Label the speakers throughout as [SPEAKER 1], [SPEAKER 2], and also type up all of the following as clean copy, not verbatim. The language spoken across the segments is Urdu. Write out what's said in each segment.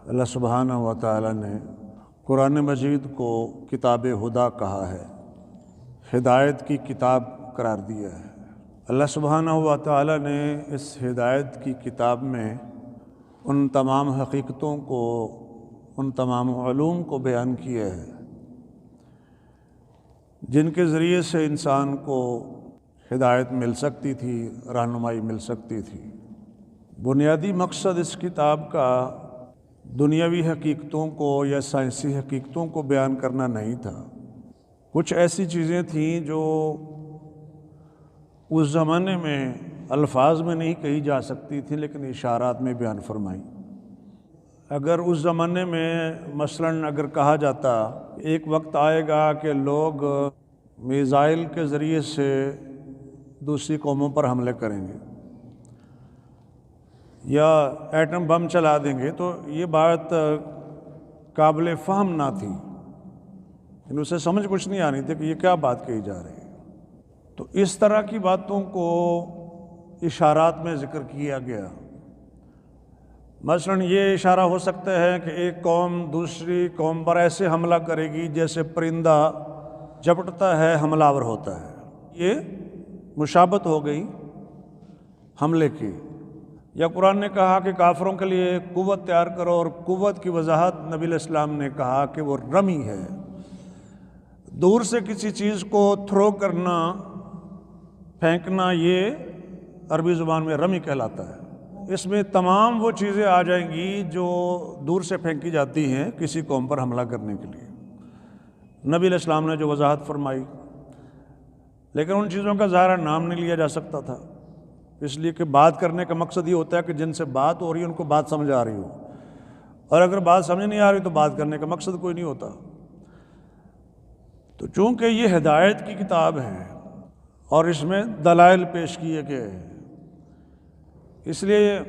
[SPEAKER 1] اللہ سبحانہ و تعالی نے قرآن مجید کو کتاب ہدا کہا ہے، ہدایت کی کتاب قرار دیا ہے۔ اللہ سبحانہ و تعالی نے اس ہدایت کی کتاب میں ان تمام حقیقتوں کو، ان تمام علوم کو بیان کیا ہے جن کے ذریعے سے انسان کو ہدایت مل سکتی تھی، رہنمائی مل سکتی تھی۔ بنیادی مقصد اس کتاب کا دنیاوی حقیقتوں کو یا سائنسی حقیقتوں کو بیان کرنا نہیں تھا۔ کچھ ایسی چیزیں تھیں جو اس زمانے میں الفاظ میں نہیں کہی جا سکتی تھیں لیکن اشارات میں بیان فرمائیں۔ اگر اس زمانے میں مثلاً اگر کہا جاتا ایک وقت آئے گا کہ لوگ میزائل کے ذریعے سے دوسری قوموں پر حملے کریں گے یا ایٹم بم چلا دیں گے، تو یہ بات قابل فہم نہ تھی، یعنی اسے سمجھ کچھ نہیں آنی تھی کہ یہ کیا بات کہی جا رہی ہے۔ تو اس طرح کی باتوں کو اشارات میں ذکر کیا گیا۔ مثلاً یہ اشارہ ہو سکتا ہے کہ ایک قوم دوسری قوم پر ایسے حملہ کرے گی جیسے پرندہ جھپٹتا ہے، حملہ آور ہوتا ہے۔ یہ مشابہت ہو گئی حملے کی۔ یا قرآن نے کہا کہ کافروں کے لیے قوت تیار کرو، اور قوت کی وضاحت نبی علیہ السلام نے کہا کہ وہ رمی ہے، دور سے کسی چیز کو تھرو کرنا، پھینکنا، یہ عربی زبان میں رمی کہلاتا ہے۔ اس میں تمام وہ چیزیں آ جائیں گی جو دور سے پھینکی جاتی ہیں کسی قوم پر حملہ کرنے کے لیے۔ نبی علیہ السلام نے جو وضاحت فرمائی، لیکن ان چیزوں کا ظاہرہ نام نہیں لیا جا سکتا تھا، اس لیے کہ بات کرنے کا مقصد یہ ہوتا ہے کہ جن سے بات ہو رہی ہے ان کو بات سمجھ آ رہی ہو، اور اگر بات سمجھ نہیں آ رہی تو بات کرنے کا مقصد کوئی نہیں ہوتا۔ تو چونکہ یہ ہدایت کی کتاب ہے اور اس میں دلائل پیش کیے گئے ہیں، اس لیے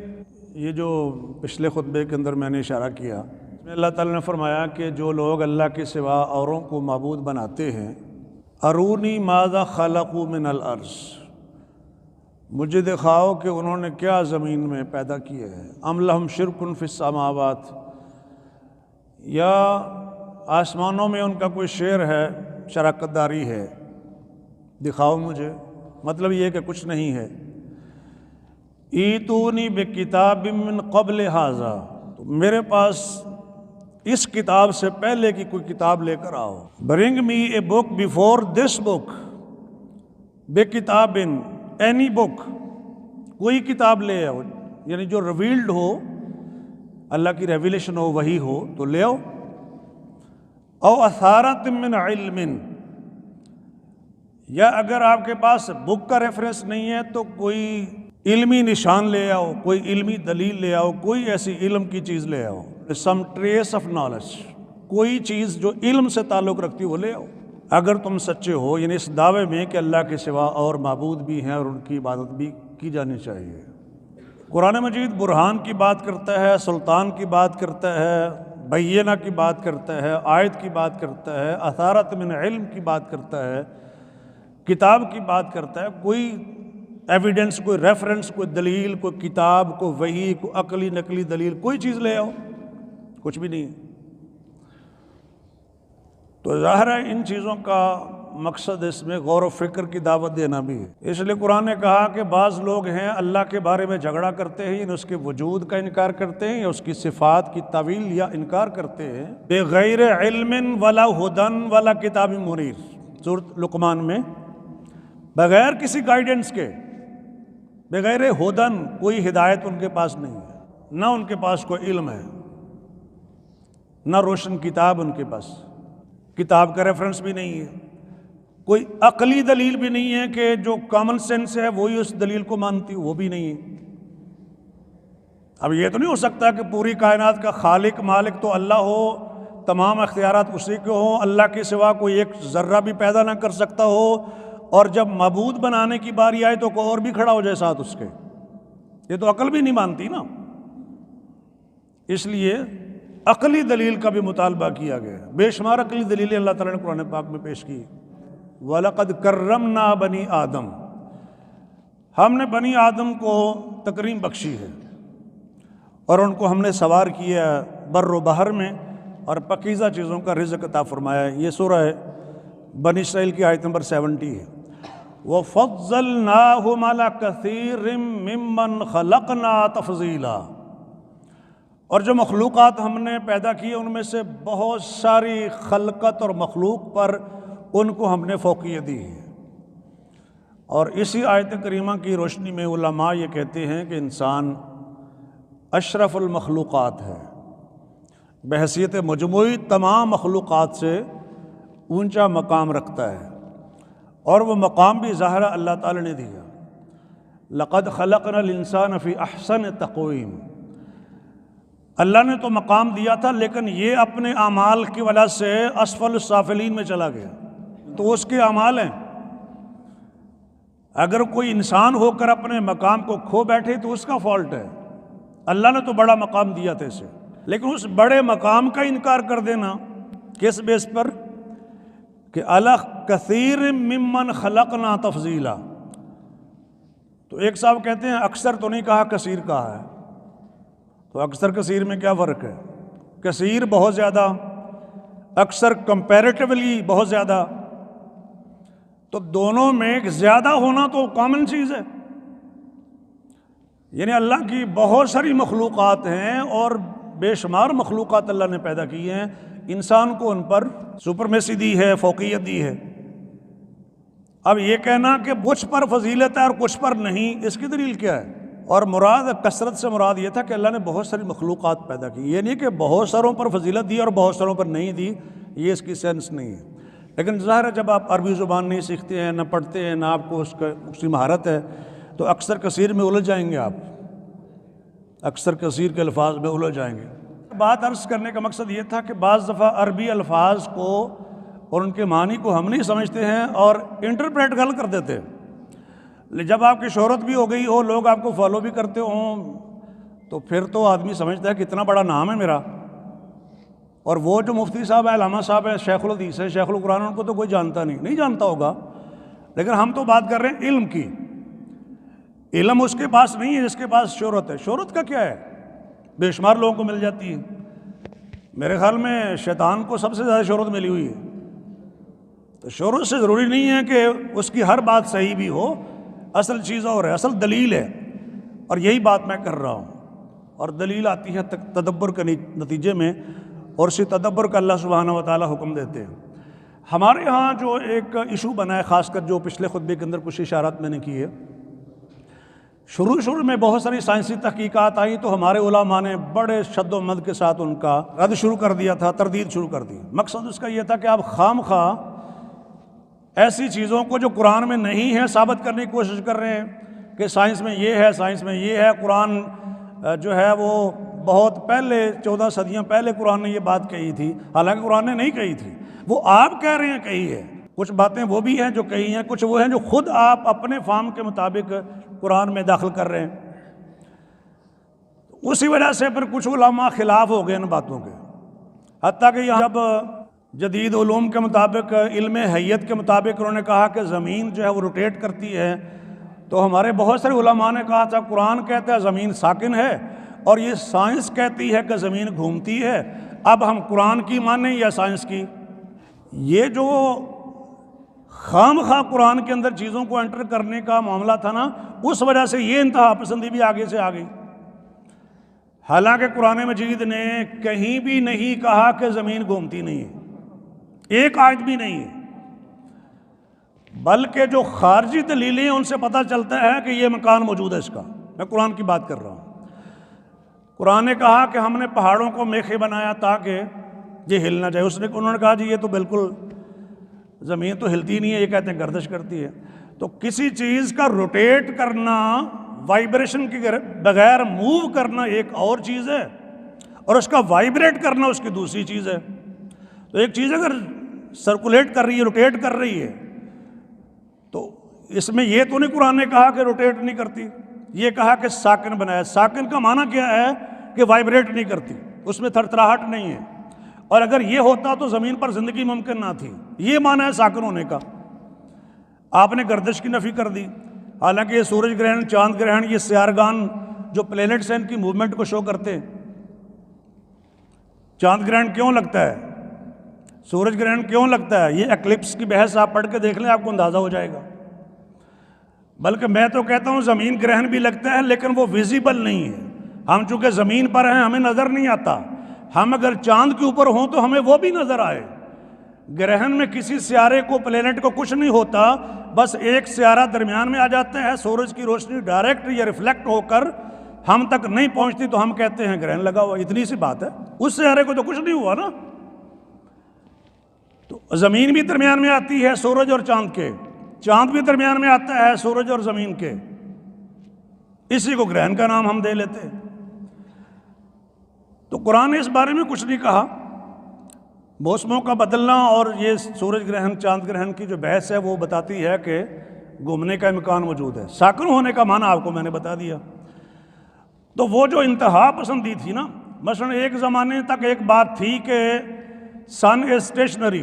[SPEAKER 1] یہ جو پچھلے خطبے کے اندر میں نے اشارہ کیا، اس میں اللہ تعالیٰ نے فرمایا کہ جو لوگ اللہ کے سوا اوروں کو معبود بناتے ہیں، ارونی ماذا خلقوا من الارض، مجھے دکھاؤ کہ انہوں نے کیا زمین میں پیدا کیے ہیں، ام لہم شرک فی السماوات، یا آسمانوں میں ان کا کوئی شیر ہے، شراکت داری ہے، دکھاؤ مجھے۔ مطلب یہ کہ کچھ نہیں ہے۔ ایتونی بکتاب من قبل ھذا، تو میرے پاس اس کتاب سے پہلے کی کوئی کتاب لے کر آؤ۔ برنگ می اے بک بیفور دس بک، بکتاب، اینی بک، کوئی کتاب لے آؤ، یعنی جو ریویلڈ ہو، اللہ کی ریویلیشن ہو، وحی ہو تو لے آؤ۔ او اثارۃ من علم، یا اگر آپ کے پاس بک کا ریفرنس نہیں ہے تو کوئی علمی نشان لے آؤ، کوئی علمی دلیل لے آؤ، کوئی ایسی علم کی چیز لے آؤ، سم ٹریس آف نالج، کوئی چیز جو علم سے تعلق رکھتی وہ لے آؤ اگر تم سچے ہو، یعنی اس دعوے میں کہ اللہ کے سوا اور معبود بھی ہیں اور ان کی عبادت بھی کی جانی چاہیے۔ قرآن مجید برہان کی بات کرتا ہے، سلطان کی بات کرتا ہے، بینہ کی بات کرتا ہے، آیت کی بات کرتا ہے، اثارت من علم کی بات کرتا ہے، کتاب کی بات کرتا ہے۔ کوئی ایویڈنس، کوئی ریفرنس، کوئی دلیل، کوئی کتاب، کوئی وحی، کوئی عقلی نقلی دلیل، کوئی چیز لے آؤ، کچھ بھی نہیں۔ تو ظاہر ہے ان چیزوں کا مقصد اس میں غور و فکر کی دعوت دینا بھی ہے۔ اس لیے قرآن نے کہا کہ بعض لوگ ہیں اللہ کے بارے میں جھگڑا کرتے ہیں، یعنی اس کے وجود کا انکار کرتے ہیں یا اس کی صفات کی تعویل یا انکار کرتے ہیں، بغیر علم ولا ہدن ولا کتاب منیر، سورۃ لقمان میں، بغیر کسی گائیڈنس کے، بغیر ہدن، کوئی ہدایت ان کے پاس نہیں ہے، نہ ان کے پاس کوئی علم ہے، نہ روشن کتاب ان کے پاس، کتاب کا ریفرنس بھی نہیں ہے، کوئی عقلی دلیل بھی نہیں ہے کہ جو کامن سینس ہے وہی اس دلیل کو مانتی، وہ بھی نہیں ہے۔ اب یہ تو نہیں ہو سکتا کہ پوری کائنات کا خالق مالک تو اللہ ہو، تمام اختیارات اسی کے ہوں، اللہ کے سوا کوئی ایک ذرہ بھی پیدا نہ کر سکتا ہو، اور جب معبود بنانے کی باری آئے تو کوئی اور بھی کھڑا ہو جائے ساتھ اس کے، یہ تو عقل بھی نہیں مانتی نا۔ اس لیے عقلی دلیل کا بھی مطالبہ کیا گیا، بے شمار عقلی دلیلیں اللہ تعالیٰ نے قرآن پاک میں پیش کی۔ وَلَقَدْ كَرَّمْنَا بَنِي آدم، ہم نے بنی آدم کو تکریم بخشی ہے اور ان کو ہم نے سوار کیا بر و بحر میں اور پکیزہ چیزوں کا رزق عطا فرمایا ہے۔ یہ سورہ بنی اسرائیل کی آیت نمبر 70 ہے۔ وَفَضَّلْنَاهُمْ عَلَى كَثِيرٍ مِّمَّنْ خَلَقْنَا تَفْضِيلًا، اور جو مخلوقات ہم نے پیدا کی ان میں سے بہت ساری خلقت اور مخلوق پر ان کو ہم نے فوقیت دی ہے۔ اور اسی آیت کریمہ کی روشنی میں علماء یہ کہتے ہیں کہ انسان اشرف المخلوقات ہے، بحیثیت مجموعی تمام مخلوقات سے اونچا مقام رکھتا ہے، اور وہ مقام بھی ظاہر اللہ تعالی نے دیا۔ لَقَدْ خَلَقْنَا الْإِنسَانَ فِي أَحْسَنِ تَقْوِيمٍ، اللہ نے تو مقام دیا تھا لیکن یہ اپنے اعمال کی وجہ سے اسفل السافلین میں چلا گیا، تو اس کے اعمال ہیں۔ اگر کوئی انسان ہو کر اپنے مقام کو کھو بیٹھے تو اس کا فالٹ ہے، اللہ نے تو بڑا مقام دیا تھا اسے، لیکن اس بڑے مقام کا انکار کر دینا کس بیس پر کہ الہ کثیر ممن خلقنا تفضیلا۔ تو ایک صاحب کہتے ہیں اکثر تو نہیں کہا، کثیر کہا ہے، تو اکثر کثیر میں کیا فرق ہے؟ کثیر بہت زیادہ، اکثر کمپیریٹیولی بہت زیادہ، تو دونوں میں زیادہ ہونا تو کامن چیز ہے۔ یعنی اللہ کی بہت ساری مخلوقات ہیں اور بے شمار مخلوقات اللہ نے پیدا کی ہیں، انسان کو ان پر سپرمیسی دی ہے، فوقیت دی ہے۔ اب یہ کہنا کہ کچھ پر فضیلت ہے اور کچھ پر نہیں، اس کی دلیل کیا ہے؟ اور مراد کثرت سے مراد یہ تھا کہ اللہ نے بہت ساری مخلوقات پیدا کی، یہ نہیں کہ بہت ساروں پر فضیلت دی اور بہت ساروں پر نہیں دی، یہ اس کی سینس نہیں ہے۔ لیکن ظاہر ہے جب آپ عربی زبان نہیں سیکھتے ہیں، نہ پڑھتے ہیں، نہ آپ کو اس کی مہارت ہے، تو اکثر کثیر میں الجھ جائیں گے، آپ اکثر کثیر کے الفاظ میں الجھ جائیں گے۔ بات عرض کرنے کا مقصد یہ تھا کہ بعض دفعہ عربی الفاظ کو اور ان کے معنی کو ہم نہیں سمجھتے ہیں اور انٹرپریٹ غلط کر دیتے ہیں۔ جب آپ کی شہرت بھی ہو گئی ہو، لوگ آپ کو فالو بھی کرتے ہوں، تو پھر تو آدمی سمجھتا ہے کہ اتنا بڑا نام ہے میرا، اور وہ جو مفتی صاحب ہے، علامہ صاحب ہے، شیخ الحدیث ہے، شیخ القرآن، ان کو تو کوئی جانتا نہیں جانتا ہوگا، لیکن ہم تو بات کر رہے ہیں علم کی۔ علم اس کے پاس نہیں ہے جس کے پاس شہرت ہے۔ شہرت کا کیا ہے؟ بے شمار لوگوں کو مل جاتی ہے۔ میرے خیال میں شیطان کو سب سے زیادہ شہرت ملی ہوئی ہے، تو شہرت سے ضروری نہیں ہے کہ اس کی ہر بات صحیح بھی ہو، اصل چیز اور ہے، اصل دلیل ہے، اور یہی بات میں کر رہا ہوں۔ اور دلیل آتی ہے تدبر کے نتیجے میں، اور اسی تدبر کا اللہ سبحانہ و تعالی حکم دیتے ہیں۔ ہمارے ہاں جو ایک ایشو بنا ہے، خاص کر جو پچھلے خطبے کے اندر کچھ اشارات میں نے کی ہے، شروع میں بہت ساری سائنسی تحقیقات آئی تو ہمارے علماء نے بڑے شد و مد کے ساتھ ان کا رد شروع کر دیا تھا، تردید شروع کر دی۔ مقصد اس کا یہ تھا کہ آپ خام خواہ ایسی چیزوں کو جو قرآن میں نہیں ہے ثابت کرنے کی کوشش کر رہے ہیں کہ سائنس میں یہ ہے، سائنس میں یہ ہے۔ قرآن جو ہے وہ بہت پہلے 14 صدیاں پہلے قرآن نے یہ بات کہی تھی، حالانکہ قرآن نے نہیں کہی تھی، وہ آپ کہہ رہے ہیں کہی ہے۔ کچھ باتیں وہ بھی ہیں جو کہی ہیں، کچھ وہ ہیں جو خود آپ اپنے فہم کے مطابق قرآن میں داخل کر رہے ہیں۔ اسی وجہ سے پھر کچھ علماء خلاف ہو گئے ان باتوں کے، حتیٰ کہ یہاں جب جدید علوم کے مطابق، علم حیت کے مطابق انہوں نے کہا کہ زمین جو ہے وہ روٹیٹ کرتی ہے، تو ہمارے بہت سارے علماء نے کہا تھا قرآن کہتا ہے زمین ساکن ہے اور یہ سائنس کہتی ہے کہ زمین گھومتی ہے، اب ہم قرآن کی مانیں یا سائنس کی؟ یہ جو خام خواہ قرآن کے اندر چیزوں کو انٹر کرنے کا معاملہ تھا نا، اس وجہ سے یہ انتہا پسندی بھی آگے سے آ گئی۔ حالانکہ قرآن مجید نے کہیں بھی نہیں کہا کہ زمین گھومتی نہیں ہے، ایک آیت بھی نہیں ہے، بلکہ جو خارجی دلیلیں ہیں ان سے پتہ چلتا ہے کہ یہ مکان موجود ہے اس کا۔ میں قرآن کی بات کر رہا ہوں۔ قرآن نے کہا کہ ہم نے پہاڑوں کو میخے بنایا تاکہ یہ ہل نہ جائے، انہوں نے کہا جی یہ تو بالکل زمین تو ہلتی نہیں ہے، یہ کہتے ہیں گردش کرتی ہے۔ تو کسی چیز کا روٹیٹ کرنا، وائبریشن کے بغیر موو کرنا ایک اور چیز ہے، اور اس کا وائبریٹ کرنا اس کی دوسری چیز ہے۔ تو ایک چیز اگر سرکولیٹ کر رہی ہے، روٹیٹ کر رہی ہے، تو اس میں یہ تو نہیں قرآن نے کہا کہ روٹیٹ نہیں کرتی، یہ کہا کہ ساکن بنایا۔ ساکن کا معنی کیا ہے؟ کہ وائبریٹ نہیں کرتی، اس میں تھرتھراہٹ نہیں ہے، اور اگر یہ ہوتا تو زمین پر زندگی ممکن نہ تھی، یہ معنی ہے ساکن ہونے کا۔ آپ نے گردش کی نفی کر دی، حالانکہ یہ سورج گرہن، چاند گرہن، یہ سیارگان جو پلینٹس ہیں ان کی موومنٹ کو شو کرتے ہیں۔ چاند گرہن کیوں لگتا ہے، سورج گرہن کیوں لگتا ہے، یہ ایکلپس کی بحث آپ پڑھ کے دیکھ لیں، آپ کو اندازہ ہو جائے گا۔ بلکہ میں تو کہتا ہوں زمین گرہن بھی لگتا ہے لیکن وہ ویزیبل نہیں ہے، ہم چونکہ زمین پر ہیں ہمیں نظر نہیں آتا، ہم اگر چاند کے اوپر ہوں تو ہمیں وہ بھی نظر آئے۔ گرہن میں کسی سیارے کو، پلینٹ کو کچھ نہیں ہوتا، بس ایک سیارہ درمیان میں آ جاتا ہے، سورج کی روشنی ڈائریکٹ یا ریفلیکٹ ہو کر ہم تک نہیں پہنچتی تو ہم کہتے ہیں گرہن لگا ہوا، اتنی سی بات ہے، اس سیارے کو تو کچھ نہیں ہوا نا۔ تو زمین بھی درمیان میں آتی ہے سورج اور چاند کے، چاند بھی درمیان میں آتا ہے سورج اور زمین کے، اسی کو گرہن کا نام ہم دے لیتے ہیں۔ تو قرآن نے اس بارے میں کچھ نہیں کہا۔ موسموں کا بدلنا اور یہ سورج گرہن چاند گرہن کی جو بحث ہے وہ بتاتی ہے کہ گھومنے کا امکان موجود ہے، ساکن ہونے کا معنی آپ کو میں نے بتا دیا۔ تو وہ جو انتہا پسندی تھی نا، مثلا ایک زمانے تک ایک بات تھی کہ سن از اسٹیشنری،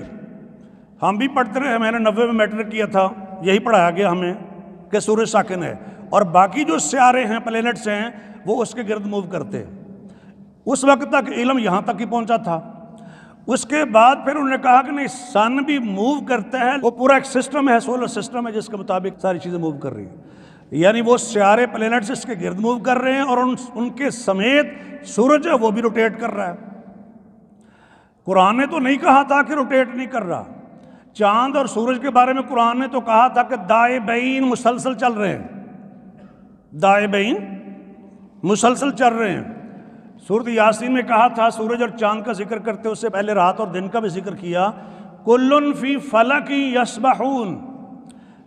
[SPEAKER 1] ہم بھی پڑھتے رہے، میں نے 90 میں میٹرک کیا تھا، یہی پڑھایا گیا ہمیں کہ سورج ساکن ہے، اور باقی جو سیارے ہیں، پلینٹس ہیں، وہ اس کے گرد موو کرتے ہیں۔ اس وقت تک علم یہاں تک ہی پہنچا تھا۔ اس کے بعد پھر انہوں نے کہا کہ نہیں، سن بھی موو کرتا ہے، وہ پورا ایک سسٹم ہے، سولر سسٹم ہے جس کے مطابق ساری چیزیں موو کر رہی ہیں، یعنی وہ سیارے پلینٹس اس کے گرد موو کر رہے ہیں اور ان کے سمیت سورج ہے وہ بھی روٹیٹ کر رہا ہے۔ قرآن نے تو نہیں کہا تھا کہ روٹیٹ نہیں کر رہا، چاند اور سورج کے بارے میں قرآن نے تو کہا تھا کہ دائبین مسلسل چل رہے ہیں، دائبین مسلسل چل رہے ہیں۔ سورۃ یاسین میں کہا تھا، سورج اور چاند کا ذکر کرتے اس سے پہلے رات اور دن کا بھی ذکر کیا، کلن فی فلک یسبحون،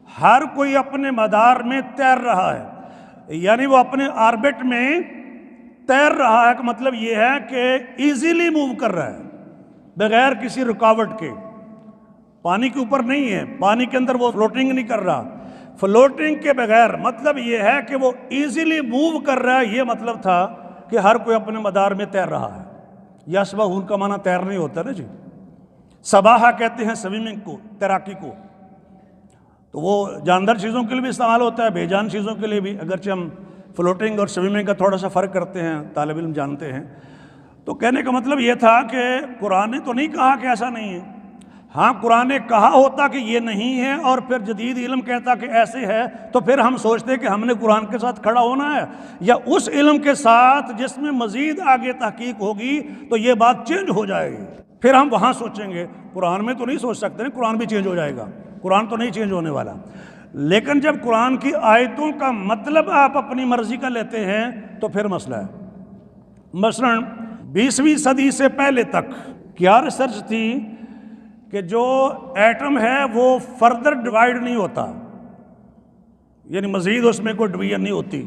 [SPEAKER 1] ہر کوئی اپنے مدار میں تیر رہا ہے، یعنی وہ اپنے آربٹ میں تیر رہا ہے، کہ مطلب یہ ہے کہ ایزیلی موو کر رہا ہے بغیر کسی رکاوٹ کے، پانی کے اوپر نہیں ہے، پانی کے اندر وہ فلوٹنگ نہیں کر رہا، فلوٹنگ کے بغیر، مطلب یہ ہے کہ وہ ایزیلی موو کر رہا ہے، یہ مطلب تھا کہ ہر کوئی اپنے مدار میں تیر رہا ہے۔ یسبحون کا معنی تیر نہیں ہوتا نا جی، سباحہ کہتے ہیں سویمنگ کو، تیراکی کو، تو وہ جاندار چیزوں کے لیے بھی استعمال ہوتا ہے، بے جان چیزوں کے لیے بھی، اگرچہ ہم فلوٹنگ اور سویمنگ کا تھوڑا سا فرق کرتے ہیں، طالب علم جانتے ہیں۔ تو کہنے کا مطلب یہ تھا کہ قرآن نے تو نہیں کہا کہ ایسا نہیں ہے، ہاں قرآن نے کہا ہوتا کہ یہ نہیں ہے اور پھر جدید علم کہتا کہ ایسے ہے، تو پھر ہم سوچتے کہ ہم نے قرآن کے ساتھ کھڑا ہونا ہے یا اس علم کے ساتھ جس میں مزید آگے تحقیق ہوگی تو یہ بات چینج ہو جائے گی، پھر ہم وہاں سوچیں گے۔ قرآن میں تو نہیں سوچ سکتے ہیں، قرآن بھی چینج ہو جائے گا، قرآن تو نہیں چینج ہونے والا۔ لیکن جب قرآن کی آیتوں کا مطلب آپ اپنی مرضی کا لیتے ہیں تو پھر مسئلہ ہے۔ مثلا 20ویں صدی سے پہلے تک کیا ریسرچ تھی کہ جو ایٹم ہے وہ فردر ڈیوائیڈ نہیں ہوتا، یعنی مزید اس میں کوئی ڈویژن نہیں ہوتی،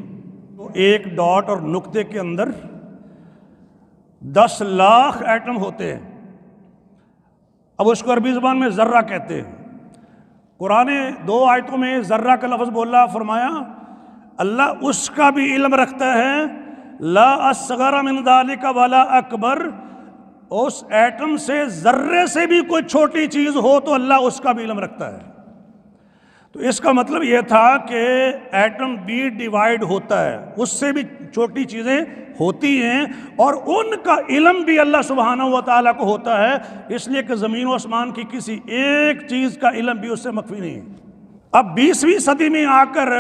[SPEAKER 1] تو ایک ڈاٹ اور نقطے کے اندر 10 لاکھ ایٹم ہوتے ہیں، اب اس کو عربی زبان میں ذرہ کہتے ہیں۔ قرآن نے 2 آیتوں میں ذرہ کا لفظ بولا، فرمایا اللہ اس کا بھی علم رکھتا ہے، لا اصغر من ذالک ولا اکبر، اس ایٹم سے ذرے سے بھی کوئی چھوٹی چیز ہو تو اللہ اس کا بھی علم رکھتا ہے۔ تو اس کا مطلب یہ تھا کہ ایٹم بھی ڈیوائیڈ ہوتا ہے، اس سے بھی چھوٹی چیزیں ہوتی ہیں، اور ان کا علم بھی اللہ سبحانہ و تعالیٰ کو ہوتا ہے، اس لیے کہ زمین و آسمان کی کسی ایک چیز کا علم بھی اس سے مخفی نہیں ہے۔ اب 20ویں صدی میں آ کر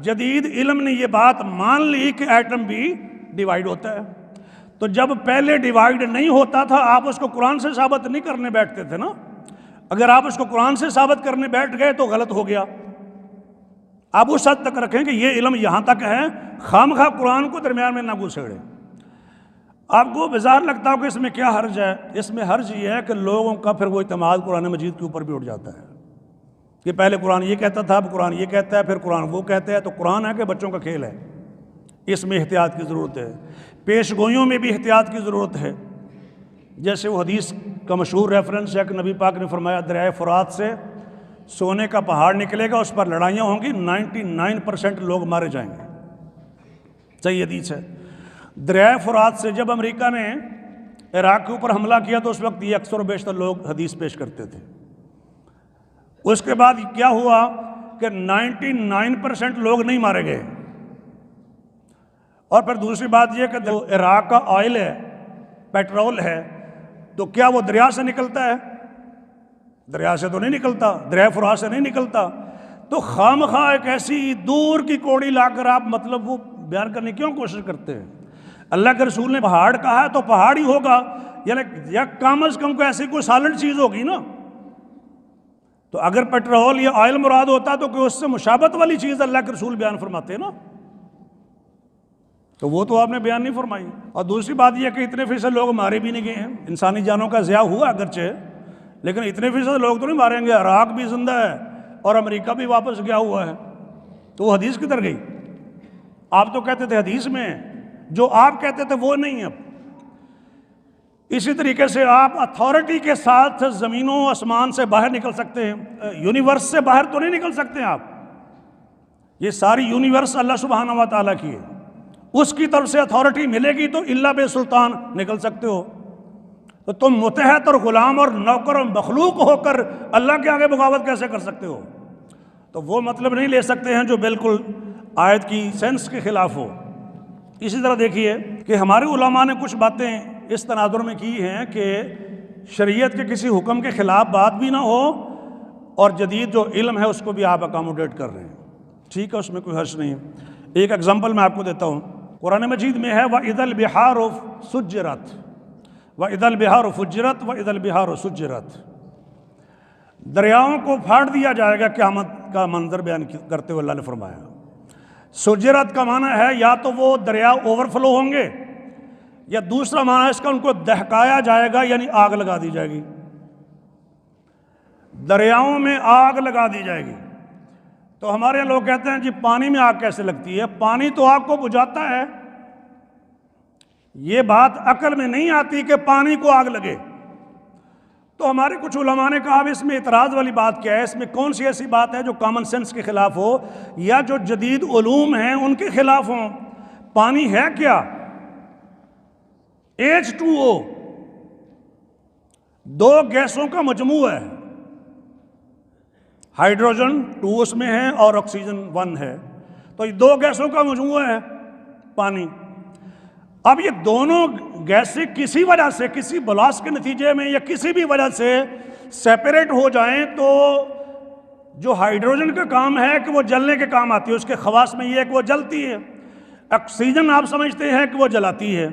[SPEAKER 1] جدید علم نے یہ بات مان لی کہ ایٹم بھی ڈیوائیڈ ہوتا ہے، تو جب پہلے ڈیوائیڈ نہیں ہوتا تھا آپ اس کو قرآن سے ثابت نہیں کرنے بیٹھتے تھے نا، اگر آپ اس کو قرآن سے ثابت کرنے بیٹھ گئے تو غلط ہو گیا۔ آپ اس حد تک رکھیں کہ یہ علم یہاں تک ہے، خواہ قرآن کو درمیان میں نہ گھسیڑے۔ آپ کو بظاہر لگتا ہو کہ اس میں کیا حرج ہے، اس میں حرج یہ ہے کہ لوگوں کا پھر وہ اعتماد قرآن مجید کے اوپر بھی اٹھ جاتا ہے کہ پہلے قرآن یہ کہتا تھا، اب قرآن یہ کہتا ہے، پھر قرآن وہ کہتا ہے، تو قرآن ہے کہ بچوں کا کھیل ہے، اس میں احتیاط کی ضرورت ہے، پیش گوئیوں میں بھی احتیاط کی ضرورت ہے۔ جیسے وہ حدیث کا مشہور ریفرنس ہے کہ نبی پاک نے فرمایا دریائے فرات سے سونے کا پہاڑ نکلے گا، اس پر لڑائیاں ہوں گی، 99% لوگ مارے جائیں گے، صحیح حدیث ہے۔ دریائے فرات سے جب امریکہ نے عراق کے اوپر حملہ کیا تو اس وقت یہ اکثر و بیشتر لوگ حدیث پیش کرتے تھے۔ اس کے بعد کیا ہوا کہ 99% لوگ نہیں مارے گئے، اور پھر دوسری بات یہ کہ جو عراق کا آئل ہے، پیٹرول ہے، تو کیا وہ دریا سے نکلتا ہے؟ دریا سے تو نہیں نکلتا، دریا فرات سے نہیں نکلتا۔ تو خام خواہ ایک ایسی دور کی کوڑی لا کر آپ مطلب وہ بیان کرنے کیوں کوشش کرتے ہیں؟ اللہ کے رسول نے پہاڑ کہا ہے تو پہاڑ ہی ہوگا، یعنی یا کم از کم کو ایسی کوئی سالڈ چیز ہوگی نا۔ تو اگر پیٹرول یا آئل مراد ہوتا تو کوئی اس سے مشابہت والی چیز اللہ کے رسول بیان فرماتے نا، تو وہ تو آپ نے بیان نہیں فرمائی۔ اور دوسری بات یہ کہ اتنے فیصد لوگ مارے بھی نہیں گئے ہیں، انسانی جانوں کا ضیاع ہوا اگرچہ، لیکن اتنے فیصد لوگ تو نہیں ماریں گے۔ عراق بھی زندہ ہے اور امریکہ بھی واپس گیا ہوا ہے، تو وہ حدیث کدھر گئی؟ آپ تو کہتے تھے حدیث میں، جو آپ کہتے تھے وہ نہیں۔ اب اسی طریقے سے آپ اتھارٹی کے ساتھ زمین و آسمان سے باہر نکل سکتے ہیں، یونیورس سے باہر تو نہیں نکل سکتے آپ۔ یہ ساری یونیورس اللہ سبحانہ و تعالیٰ کی ہے، اس کی طرف سے اتھارٹی ملے گی تو اللہ بے سلطان نکل سکتے ہو۔ تو تم متحد اور غلام اور نوکر اور مخلوق ہو کر اللہ کے آگے بغاوت کیسے کر سکتے ہو؟ تو وہ مطلب نہیں لے سکتے ہیں جو بالکل آیت کی سینس کے خلاف ہو۔ اسی طرح دیکھیے کہ ہمارے علماء نے کچھ باتیں اس تناظر میں کی ہیں کہ شریعت کے کسی حکم کے خلاف بات بھی نہ ہو اور جدید جو علم ہے اس کو بھی آپ اکاموڈیٹ کر رہے ہیں، ٹھیک ہے، اس میں کوئی حرج نہیں ہے۔ ایک ایگزامپل میں آپ کو دیتا ہوں، قرآن مجید میں ہے وَإِذَا الْبِحَارُ سُجِّرَتْ وَإِذَا الْبِحَارُ فُجِّرَتْ وَإِذَا الْبِحَارُ سُجِّرَتْ۔ دریاؤں کو پھاڑ دیا جائے گا، قیامت کا منظر بیان کرتے ہوئے اللہ نے فرمایا۔ سجرت کا معنی ہے یا تو وہ دریا اوور فلو ہوں گے، یا دوسرا معنی ہے اس کا ان کو دہکایا جائے گا، یعنی آگ لگا دی جائے گی، دریاؤں میں آگ لگا دی جائے گی۔ تو ہمارے یہاں لوگ کہتے ہیں جی پانی میں آگ کیسے لگتی ہے؟ پانی تو آگ کو بجھاتا ہے، یہ بات عقل میں نہیں آتی کہ پانی کو آگ لگے۔ تو ہمارے کچھ علماء نے کہا اس میں اعتراض والی بات کیا ہے؟ اس میں کون سی ایسی بات ہے جو کامن سینس کے خلاف ہو یا جو جدید علوم ہیں ان کے خلاف ہوں؟ پانی ہے کیا؟ H2O، دو گیسوں کا مجموعہ ہے، ہائیڈروجن 2 اس میں ہے اور آکسیجن 1 ہے، تو یہ دو گیسوں کا مجموعہ ہے پانی۔ اب یہ دونوں گیسیں کسی وجہ سے، کسی بلاسٹ کے نتیجے میں یا کسی بھی وجہ سے سیپریٹ ہو جائیں تو جو ہائیڈروجن کا کام ہے کہ وہ جلنے کے کام آتی ہے، اس کے خواص میں یہ ہے کہ وہ جلتی ہے، آکسیجن آپ سمجھتے ہیں کہ وہ جلاتی ہے۔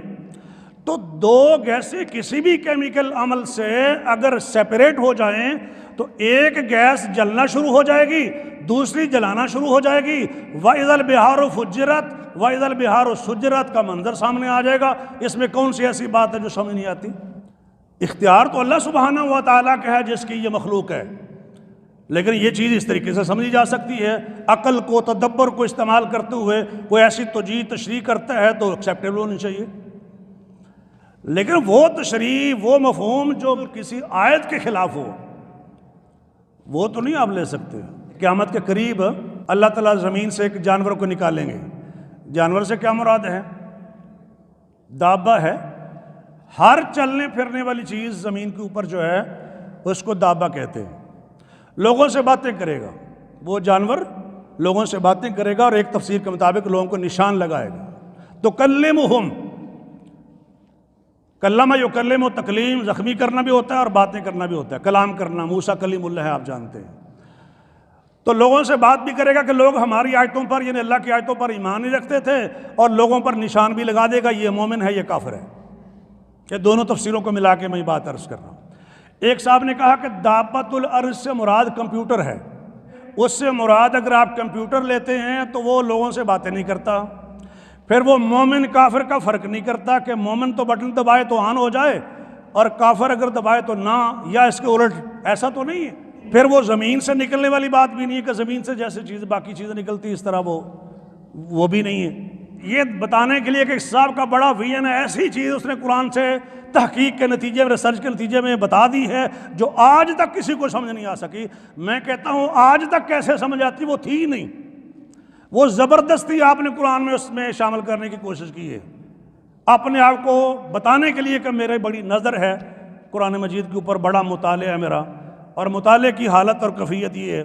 [SPEAKER 1] تو دو گیسیں کسی بھی کیمیکل عمل سے اگر سیپریٹ ہو جائیں تو ایک گیس جلنا شروع ہو جائے گی، دوسری جلانا شروع ہو جائے گی۔ وَإِذَا الْبِحَارُ فُجِّرَتْ وَإِذَا الْبِحَارُ سُجِّرَتْ کا منظر سامنے آ جائے گا۔ اس میں کون سی ایسی بات ہے جو سمجھ نہیں آتی؟ اختیار تو اللہ سبحانہ و تعالیٰ کا ہے جس کی یہ مخلوق ہے، لیکن یہ چیز اس طریقے سے سمجھی جا سکتی ہے، عقل کو، تدبر کو استعمال کرتے ہوئے کوئی ایسی توجیہ تشریح کرتا ہے تو ایکسیپٹیبل ہونی چاہیے۔ لیکن وہ تشریح، وہ مفہوم جو کسی آیت کے خلاف ہو وہ تو نہیں آپ لے سکتے۔ قیامت کے قریب اللہ تعالیٰ زمین سے ایک جانور کو نکالیں گے۔ جانور سے کیا مراد ہے؟ دابہ ہے، ہر چلنے پھرنے والی چیز زمین کے اوپر جو ہے اس کو دابہ کہتے ہیں۔ لوگوں سے باتیں کرے گا وہ جانور، لوگوں سے باتیں کرے گا اور ایک تفسیر کے مطابق لوگوں کو نشان لگائے گا۔ تو کلمہم، کلمہ یکلم و تکلیم، زخمی کرنا بھی ہوتا ہے اور باتیں کرنا بھی ہوتا ہے، کلام کرنا، موسیٰ کلیم اللہ ہے آپ جانتے ہیں۔ تو لوگوں سے بات بھی کرے گا کہ لوگ ہماری آیتوں پر، یعنی اللہ کی آیتوں پر ایمان نہیں رکھتے تھے، اور لوگوں پر نشان بھی لگا دے گا یہ مومن ہے یہ کافر ہے۔ کہ دونوں تفسیروں کو ملا کے میں بات عرض کر رہا ہوں۔ ایک صاحب نے کہا کہ دابۃ الارض سے مراد کمپیوٹر ہے، اس سے مراد اگر آپ کمپیوٹر لیتے ہیں تو وہ لوگوں سے باتیں نہیں کرتا، پھر وہ مومن کافر کا فرق نہیں کرتا کہ مومن تو بٹن دبائے تو آن ہو جائے اور کافر اگر دبائے تو نہ، یا اس کے الٹ، ایسا تو نہیں ہے۔ پھر وہ زمین سے نکلنے والی بات بھی نہیں ہے کہ زمین سے جیسے چیز باقی چیزیں نکلتی اس طرح وہ بھی نہیں ہے۔ یہ بتانے کے لیے کہ صاحب کا بڑا ویژن ہے، ایسی چیز اس نے قرآن سے تحقیق کے نتیجے میں، ریسرچ کے نتیجے میں بتا دی ہے جو آج تک کسی کو سمجھ نہیں آ سکی۔ میں کہتا ہوں آج تک کیسے سمجھ آتی، وہ تھی ہی نہیں، وہ زبردستی آپ نے قرآن میں اس میں شامل کرنے کی کوشش کی ہے، اپنے آپ کو بتانے کے لیے کہ میرے بڑی نظر ہے قرآن مجید کے اوپر، بڑا مطالعہ ہے میرا، اور مطالعے کی حالت اور کیفیت یہ ہے